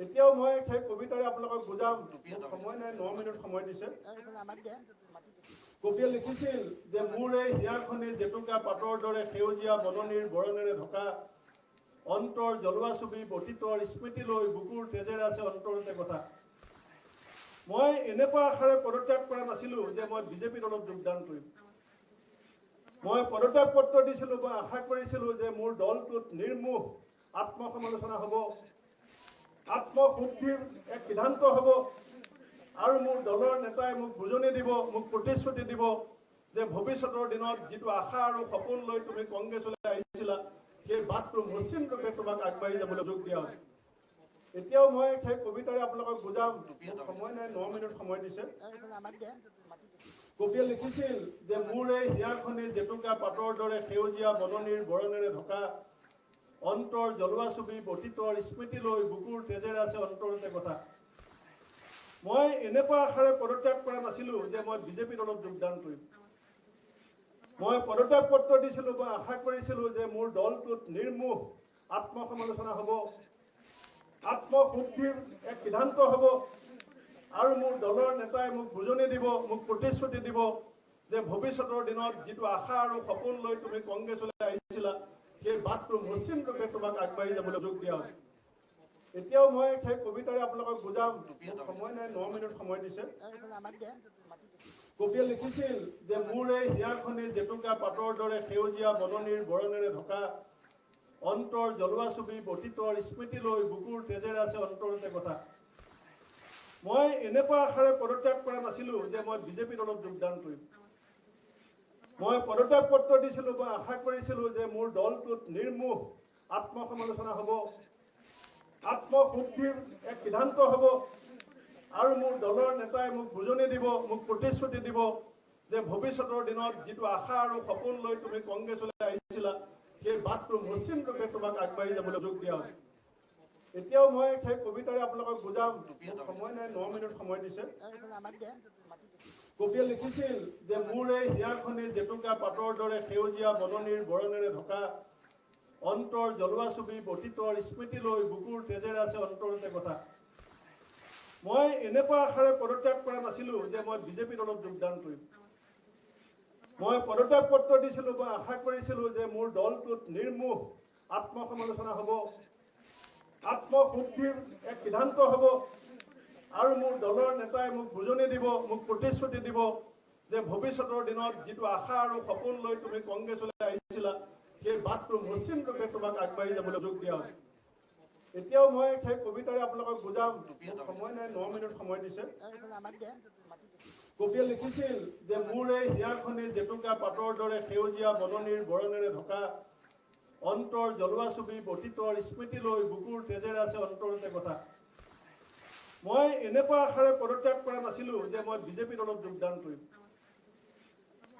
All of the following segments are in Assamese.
এতিয়াও মই সেই কবিতাৰে আপোনালোকক বুজাম, সময় নাই, 9 মিনিট সময় দিছে। কবিয়ে লিখিছিল যে মোৰ এই হিয়াখনি জেতুকা পাতৰ দৰে সেউজীয়া বননিৰ বৰণেৰে ঢকা, অন্তৰ জ্বলোৱা ছবি অতীতৰ স্মৃতি লৈ বুকুৰ তেজেৰে আছে অন্তৰতে কথা। মই এনেকুৱা আশাৰে পদত্যাগ কৰা নাছিলোঁ যে মই বিজেপি দলত যোগদান কৰিম। মই পদত্যাগ পত্ৰ দিছিলোঁ, মই আশা কৰিছিলোঁ যে মোৰ দলটোত নিৰ্মোহ আত্মসমালোচনা হ'ব, আত্মশুদ্ধিৰ এক সিদ্ধান্ত হ'ব, আৰু মোৰ দলৰ নেতাই মোক বুজনি দিব, মোক প্ৰতিশ্ৰুতি দিব যে ভৱিষ্যতৰ দিনত যিটো আশা আৰু সপোন লৈ তুমি কংগ্ৰেছলৈ আহিছিলা, সেই বাটটো মসৃণ ৰূপে তোমাক আগবাঢ়ি যাবলৈ যোগ দিয়া হয়। এতিয়াও মই সেই কবিতাৰে আপোনালোকক বুজাম, সময় নাই, 9 মিনিট সময় দিছে। কবিয়ে লিখিছিল যে মোৰ এই হিয়াখনি জেতুকা পাতৰ দৰে সেউজীয়া বননিৰ বৰণেৰে ঢকা, অন্তৰ জ্বলোৱা ছবি অতীতৰ স্মৃতি লৈ বুকুৰ তেজেৰে আছে অন্তৰতে কথা। মই এনেকুৱা আশাৰে পদত্যাগ কৰা নাছিলোঁ যে মই বিজেপি দলত যোগদান কৰিম। মই পদত্যাগ পত্ৰ দিছিলোঁ, মই আশা কৰিছিলোঁ যে মোৰ দলটোত নিৰ্মোহ আত্মসমালোচনা হ'ব, আত্মশুদ্ধিৰ এক সিদ্ধান্ত হ'ব, আৰু মোৰ দলৰ নেতাই মোক বুজনি দিব, মোক প্ৰতিশ্ৰুতি দিব যে ভৱিষ্যতৰ দিনত যিটো আশা আৰু সপোন লৈ তুমি কংগ্ৰেছলৈ আহিছিলা, সেই বাটটো মসৃণ ৰূপে তোমাক আগবাঢ়ি যাবলৈ যোগ দিয়া হয়। এতিয়াও মই সেই কবিতাৰে আপোনালোকক বুজাম, সময় নাই, 9 মিনিট সময় দিছে। কবিয়ে লিখিছিল যে মোৰ এই হিয়াখনি জেতুকা পাতৰ দৰে সেউজীয়া বননিৰ বৰণেৰে ঢকা, অন্তৰ জ্বলোৱা ছবি অতীতৰ স্মৃতি লৈ বুকুৰ তেজেৰে আছে অন্তৰতে কথা। মই এনেকুৱা আশাৰে পদত্যাগ কৰা নাছিলোঁ যে মই বিজেপি দলত যোগদান কৰিম। মই পদত্যাগ পত্ৰ দিছিলোঁ, মই আশা কৰিছিলোঁ যে মোৰ দলটোত নিৰ্মোহ আত্মসমালোচনা হ'ব, আত্মশুদ্ধিৰ এক সিদ্ধান্ত হ'ব, আৰু মোৰ দলৰ নেতাই মোক বুজনি দিব, মোক প্ৰতিশ্ৰুতি দিব যে ভৱিষ্যতৰ দিনত যিটো আশা আৰু সপোন লৈ তুমি কংগ্ৰেছলৈ আহিছিলা, সেই বাটটো মসৃণ ৰূপে তোমাক আগবাঢ়ি যাবলৈ যোগ দিয়া হয়। এতিয়াও মই সেই কবিতাৰে আপোনালোকক বুজাম, সময় নাই, 9 মিনিট সময় দিছে। কবিয়ে লিখিছিল যে মোৰ এই হিয়াখনি জেতুকা পাতৰ দৰে সেউজীয়া বননিৰ বৰণেৰে ঢকা, অন্তৰ জ্বলোৱা ছবি অতীতৰ স্মৃতি লৈ বুকুৰ তেজেৰে আছে অন্তৰতে কথা। মই এনেকুৱা আশাৰে পদত্যাগ কৰা নাছিলোঁ যে মই বিজেপি দলত যোগদান কৰিম। মই পদত্যাগ পত্ৰ দিছিলোঁ, মই আশা কৰিছিলোঁ যে মোৰ দলটোত নিৰ্মোহ আত্মসমালোচনা হ'ব, আত্মশুদ্ধিৰ এক সিদ্ধান্ত হ'ব, আৰু মোৰ দলৰ নেতাই মোক বুজনি দিব, মোক প্ৰতিশ্ৰুতি দিব যে ভৱিষ্যতৰ দিনত যিটো আশা আৰু সপোন লৈ তুমি কংগ্ৰেছলৈ আহিছিলা, সেই বাটটো মসৃণ ৰূপে তোমাক আগবাঢ়ি যাবলৈ যোগ দিয়া হয়। এতিয়াও মই সেই কবিতাৰে আপোনালোকক বুজাম, সময় নাই, 9 মিনিট সময় দিছে। কবিয়ে লিখিছিল যে মোৰ এই হিয়াখনি জেতুকা পাতৰ দৰে সেউজীয়া বননিৰ বৰণেৰে ঢকা, অন্তৰ জ্বলোৱা ছবি অতীতৰ স্মৃতি লৈ বুকুৰ তেজেৰে আছে অন্তৰতে কথা। মই এনেকুৱা আশাৰে পদত্যাগ কৰা নাছিলোঁ যে মই বিজেপি দলত যোগদান কৰিম।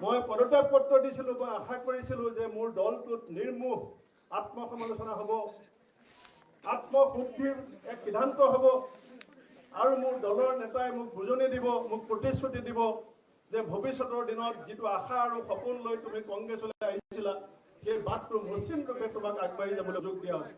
মই পদত্যাগ পত্ৰ দিছিলোঁ, মই আশা কৰিছিলোঁ যে মোৰ দলটোত নিৰ্মোহ আত্মসমালোচনা হ'ব, আত্মশুদ্ধিৰ এক সিদ্ধান্ত হ'ব, আৰু মোৰ দলৰ নেতাই মোক বুজনি দিব, মোক প্ৰতিশ্ৰুতি দিব যে ভৱিষ্যতৰ দিনত যিটো আশা আৰু সপোন লৈ তুমি কংগ্ৰেছলৈ আহিছিলা, সেই বাটটো মসৃণ ৰূপে তোমাক আগবাঢ়ি যাবলৈ যোগ দিয়া হয়।